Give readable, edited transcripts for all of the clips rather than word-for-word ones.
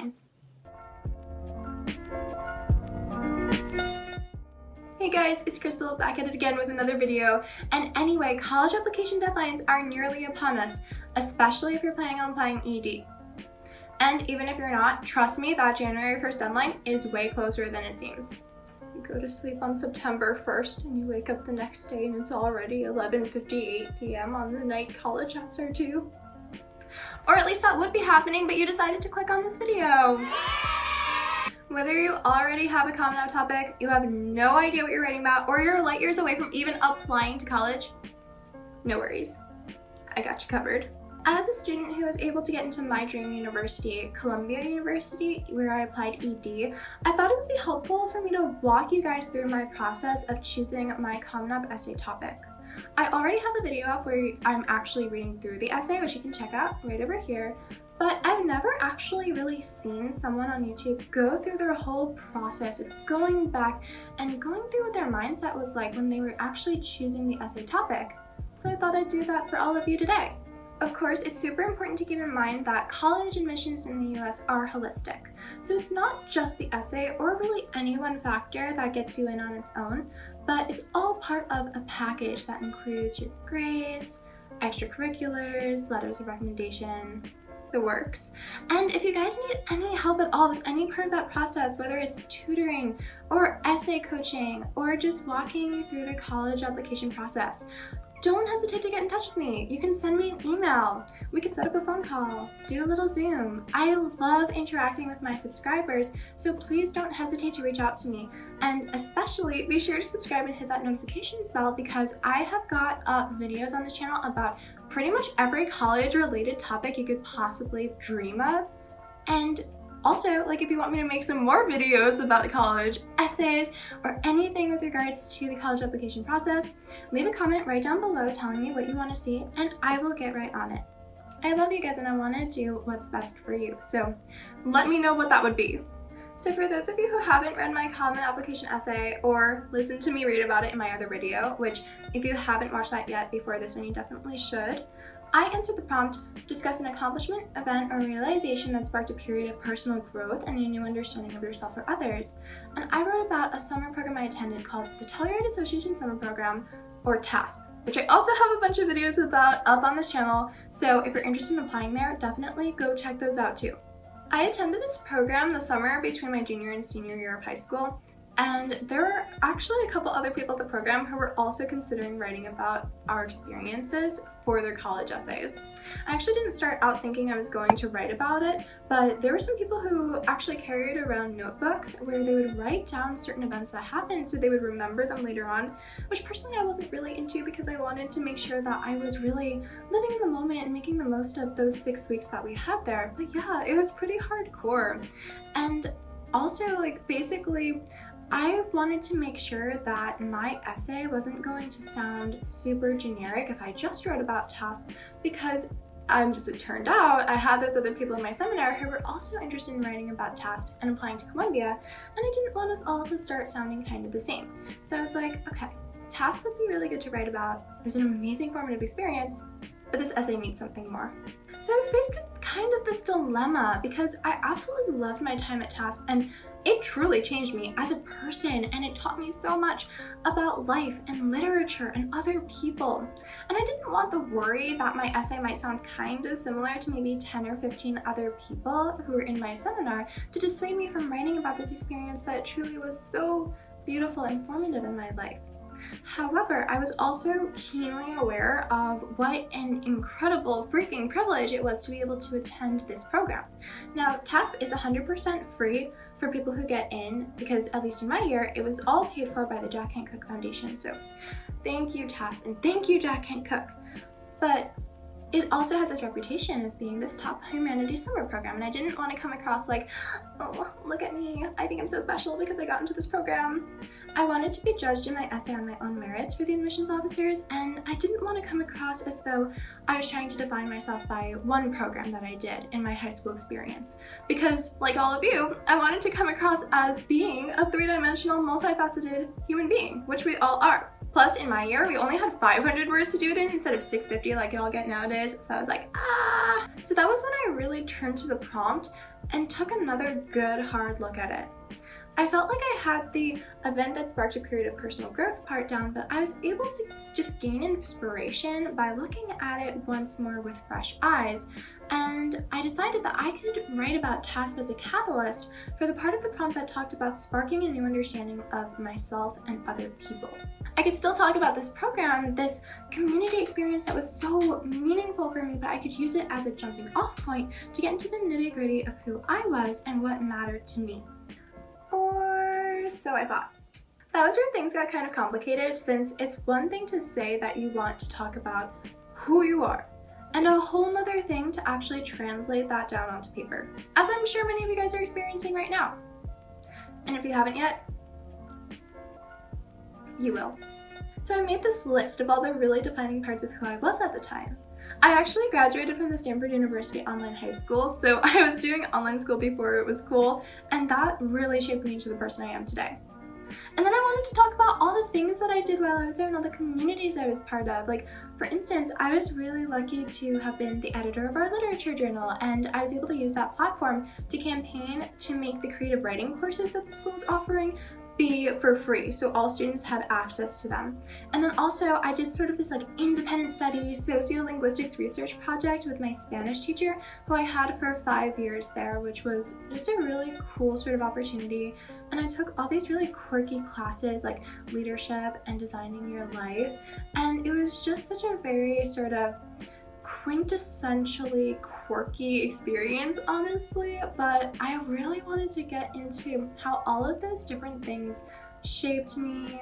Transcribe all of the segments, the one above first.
deadlines. Hey guys, it's Krystle back at it again with another video. And anyway, college application deadlines are nearly upon us, especially if you're planning on applying ED. And even if you're not, trust me, that January 1st deadline is way closer than it seems. You go to sleep on September 1st and you wake up the next day and it's already 11:58 p.m. on the night college apps are due. Or at least that would be happening, but you decided to click on this video. Whether you already have a Common App topic, you have no idea what you're writing about, or you're light years away from even applying to college, no worries. I got you covered. As a student who was able to get into my dream university, Columbia University, where I applied ED, I thought it would be helpful for me to walk you guys through my process of choosing my Common App essay topic. I already have a video up where I'm actually reading through the essay, which you can check out right over here. But I've never actually really seen someone on YouTube go through their whole process of going back and going through what their mindset was like when they were actually choosing the essay topic. So I thought I'd do that for all of you today. Of course, it's super important to keep in mind that college admissions in the US are holistic. So it's not just the essay or really any one factor that gets you in on its own, but it's all part of a package that includes your grades, extracurriculars, letters of recommendation, the works. And if you guys need any help at all with any part of that process, whether it's tutoring or essay coaching or just walking you through the college application process, don't hesitate to get in touch with me. You can send me an email. We can set up a phone call, do a little Zoom. I love interacting with my subscribers, so please don't hesitate to reach out to me. And especially be sure to subscribe and hit that notifications bell, because I have got videos on this channel about pretty much every college related topic you could possibly dream of. And also, like, if you want me to make some more videos about the college essays or anything with regards to the college application process, leave a comment right down below telling me what you want to see and I will get right on it. I love you guys and I want to do what's best for you, so let me know what that would be. So for those of you who haven't read my Common Application essay or listened to me read about it in my other video, which if you haven't watched that yet before this one, you definitely should, I answered the prompt, discuss an accomplishment, event, or realization that sparked a period of personal growth and a new understanding of yourself or others. And I wrote about a summer program I attended called the Telluride Association Summer Program, or TASP, which I also have a bunch of videos about up on this channel, so if you're interested in applying there, definitely go check those out too. I attended this program the summer between my junior and senior year of high school, and there were actually a couple other people at the program who were also considering writing about our experiences for their college essays. I actually didn't start out thinking I was going to write about it, but there were some people who actually carried around notebooks where they would write down certain events that happened so they would remember them later on, which personally I wasn't really into because I wanted to make sure that I was really living in the moment and making the most of those 6 weeks that we had there. But yeah, it was pretty hardcore. And also, like, basically, I wanted to make sure that my essay wasn't going to sound super generic if I just wrote about TASP, because as it turned out, I had those other people in my seminar who were also interested in writing about TASP and applying to Columbia, and I didn't want us all to start sounding kind of the same. So I was like, okay, TASP would be really good to write about. It was an amazing formative experience, but this essay needs something more. So I was faced with kind of this dilemma because I absolutely loved my time at TASP and it truly changed me as a person, and it taught me so much about life and literature and other people. And I didn't want the worry that my essay might sound kind of similar to maybe 10 or 15 other people who were in my seminar to dissuade me from writing about this experience that truly was so beautiful and formative in my life. However, I was also keenly aware of what an incredible freaking privilege it was to be able to attend this program. Now, TASP is 100% free for people who get in, because at least in my year, it was all paid for by the Jack Kent Cooke Foundation. So thank you, TASP, and thank you, Jack Kent Cooke. But it also has this reputation as being this top humanities summer program, and I didn't want to come across like, oh, look at me, I think I'm so special because I got into this program. I wanted to be judged in my essay on my own merits for the admissions officers, and I didn't want to come across as though I was trying to define myself by one program that I did in my high school experience. Because, like all of you, I wanted to come across as being a three-dimensional, multifaceted human being, which we all are. Plus, in my year, we only had 500 words to do it in instead of 650 like y'all get nowadays. So I was like, ah. So that was when I really turned to the prompt and took another good hard look at it. I felt like I had the event that sparked a period of personal growth part down, but I was able to just gain inspiration by looking at it once more with fresh eyes. And I decided that I could write about task as a catalyst for the part of the prompt that talked about sparking a new understanding of myself and other people. I could still talk about this program, this community experience that was so meaningful for me, but I could use it as a jumping off point to get into the nitty-gritty of who I was and what mattered to me. Or so I thought. That was where things got kind of complicated, since it's one thing to say that you want to talk about who you are, and a whole nother thing to actually translate that down onto paper, as I'm sure many of you guys are experiencing right now. And if you haven't yet, you will. So I made this list of all the really defining parts of who I was at the time. I actually graduated from the Stanford University online high school, so I was doing online school before it was cool, and that really shaped me into the person I am today. And then I wanted to talk about all the things that I did while I was there and all the communities I was part of. Like, for instance, I was really lucky to have been the editor of our literature journal, and I was able to use that platform to campaign to make the creative writing courses that the school was offering be for free, so all students had access to them. And then also I did sort of this like independent study sociolinguistics research project with my Spanish teacher, who I had for 5 years there, which was just a really cool sort of opportunity. And I took all these really quirky classes like leadership and designing your life, and it was just such a very sort of quintessentially quirky experience, honestly, but I really wanted to get into how all of those different things shaped me,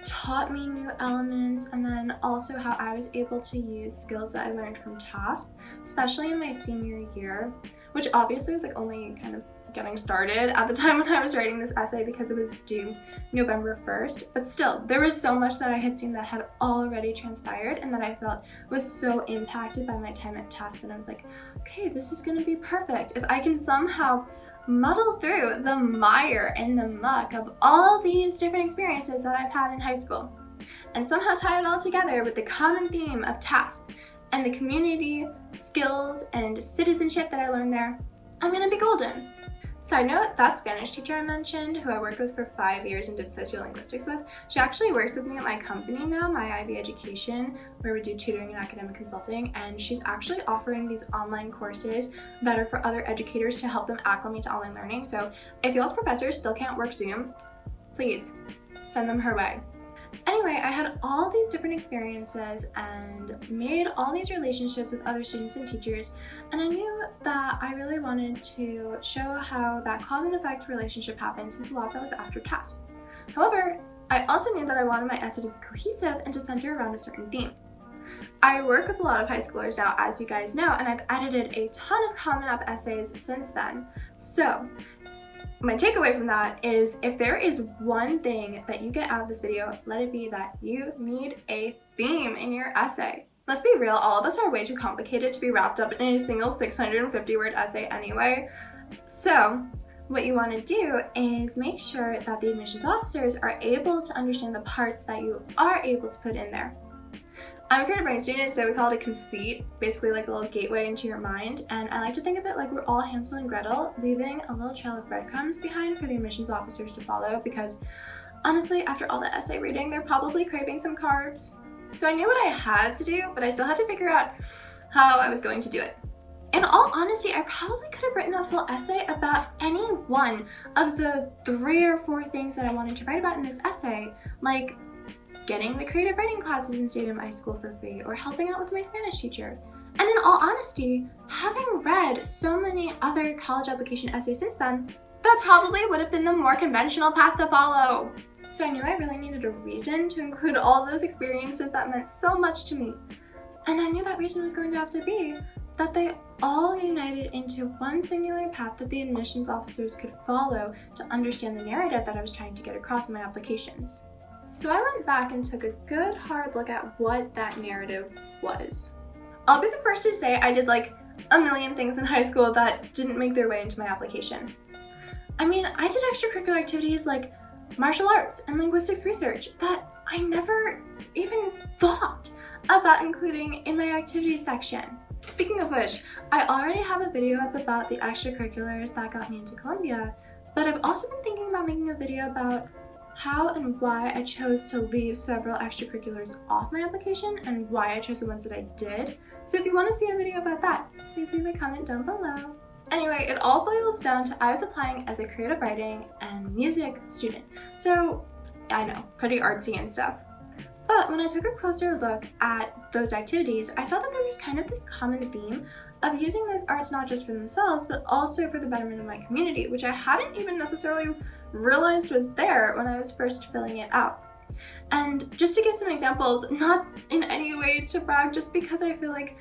taught me new elements, and then also how I was able to use skills that I learned from TASP, especially in my senior year, which obviously was like only kind of getting started at the time when I was writing this essay because it was due November 1st, but still, there was so much that I had seen that had already transpired and that I felt was so impacted by my time at TASP, and I was like, okay, this is gonna be perfect. If I can somehow muddle through the mire and the muck of all these different experiences that I've had in high school and somehow tie it all together with the common theme of TASP and the community, skills, and citizenship that I learned there, I'm gonna be golden. Side note, that Spanish teacher I mentioned, who I worked with for 5 years and did sociolinguistics with, she actually works with me at my company now, my IB Education, where we do tutoring and academic consulting, and she's actually offering these online courses that are for other educators to help them acclimate to online learning. So if y'all's professors still can't work Zoom, please send them her way. Anyway, I had all these different experiences and made all these relationships with other students and teachers, and I knew that I really wanted to show how that cause and effect relationship happened, since a lot of that was after TASP. However, I also knew that I wanted my essay to be cohesive and to center around a certain theme. I work with a lot of high schoolers now, as you guys know, and I've edited a ton of Common Up essays since then. So my takeaway from that is, if there is one thing that you get out of this video, let it be that you need a theme in your essay. Let's be real, all of us are way too complicated to be wrapped up in a single 650-word essay anyway. So what you want to do is make sure that the admissions officers are able to understand the parts that you are able to put in there. I'm a creative writing student, so we call it a conceit, basically like a little gateway into your mind, and I like to think of it like we're all Hansel and Gretel, leaving a little trail of breadcrumbs behind for the admissions officers to follow, because honestly, after all the essay reading, they're probably craving some carbs. So I knew what I had to do, but I still had to figure out how I was going to do it. In all honesty, I probably could have written a full essay about any one of the 3 or 4 things that I wanted to write about in this essay, like getting the creative writing classes in Stadium High School for free, or helping out with my Spanish teacher. And in all honesty, having read so many other college application essays since then, that probably would have been the more conventional path to follow. So I knew I really needed a reason to include all those experiences that meant so much to me. And I knew that reason was going to have to be that they all united into one singular path that the admissions officers could follow to understand the narrative that I was trying to get across in my applications. So I went back and took a good hard look at what that narrative was. I'll be the first to say I did like a million things in high school that didn't make their way into my application. I mean, I did extracurricular activities like martial arts and linguistics research that I never even thought about including in my activities section. Speaking of which, I already have a video up about the extracurriculars that got me into Columbia, but I've also been thinking about making a video about how and why I chose to leave several extracurriculars off my application and why I chose the ones that I did. So if you want to see a video about that, please leave a comment down below. Anyway, it all boils down to I was applying as a creative writing and music student. So I know, pretty artsy and stuff. But when I took a closer look at those activities, I saw that there was kind of this common theme of using those arts not just for themselves, but also for the betterment of my community, which I hadn't even necessarily realized was there when I was first filling it out. And just to give some examples, not in any way to brag, just because I feel like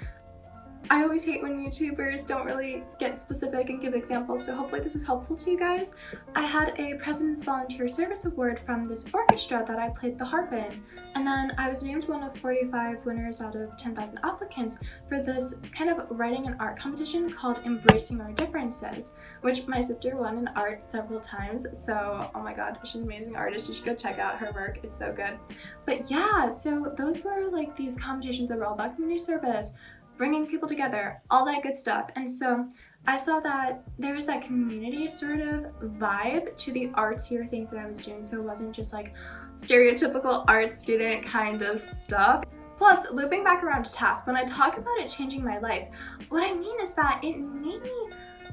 I always hate when YouTubers don't really get specific and give examples, so hopefully this is helpful to you guys. I had a President's Volunteer Service Award from this orchestra that I played the harp in, and then I was named one of 45 winners out of 10,000 applicants for this kind of writing and art competition called Embracing Our Differences, which my sister won in art several times, so oh my god, she's an amazing artist. You should go check out her work, it's so good. But yeah, so those were like these competitions that were all about community service, bringing people together, all that good stuff. And so I saw that there was that community sort of vibe to the artsier things that I was doing, so it wasn't just like stereotypical art student kind of stuff. Plus, looping back around to task, when I talk about it changing my life, what I mean is that it made me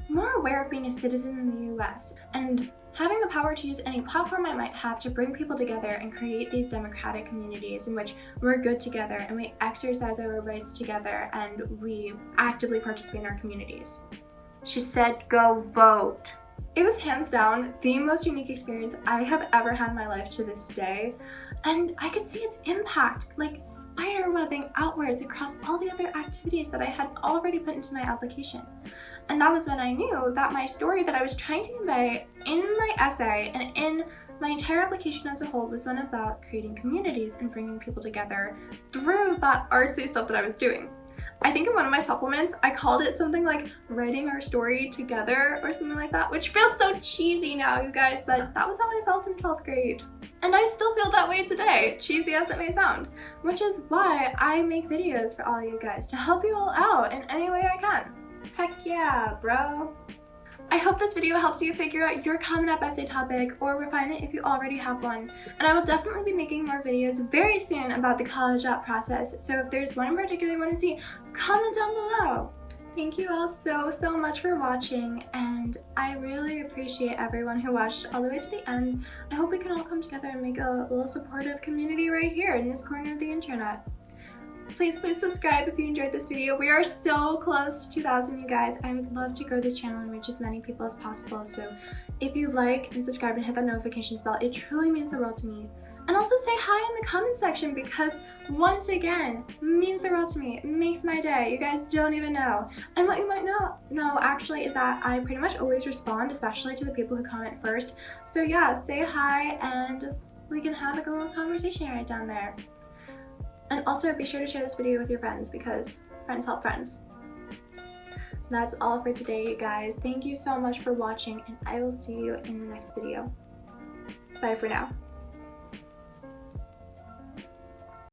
more aware of being a citizen in the US and having the power to use any platform I might have to bring people together and create these democratic communities in which we're good together and we exercise our rights together and we actively participate in our communities. She said, go vote. It was hands down the most unique experience I have ever had in my life to this day, and I could see its impact like spiderwebbing outwards across all the other activities that I had already put into my application. And that was when I knew that my story that I was trying to convey in my essay and in my entire application as a whole was one about creating communities and bringing people together through that artsy stuff that I was doing. I think in one of my supplements, I called it something like writing our story together or something like that, which feels so cheesy now, you guys, but that was how I felt in 12th grade. And I still feel that way today, cheesy as it may sound, which is why I make videos for all you guys to help you all out in any way I can. Heck yeah, bro. I hope this video helps you figure out your Common App essay topic or refine it if you already have one. And I will definitely be making more videos very soon about the college app process, so if there's one in particular you want to see, comment down below. Thank you all so much for watching, and I really appreciate everyone who watched all the way to the end. I hope we can all come together and make a little supportive community right here in this corner of the internet. Please subscribe if you enjoyed this video. We are so close to 2,000, you guys. I would love to grow this channel and reach as many people as possible. So if you like and subscribe and hit that notifications bell, it truly means the world to me. And also say hi in the comment section because once again, means the world to me. It makes my day. You guys don't even know. And what you might know actually is that I pretty much always respond, especially to the people who comment first. So yeah, say hi and we can have a little conversation right down there. And also be sure to share this video with your friends because friends help friends. That's all for today, you guys. Thank you so much for watching and I will see you in the next video. Bye for now.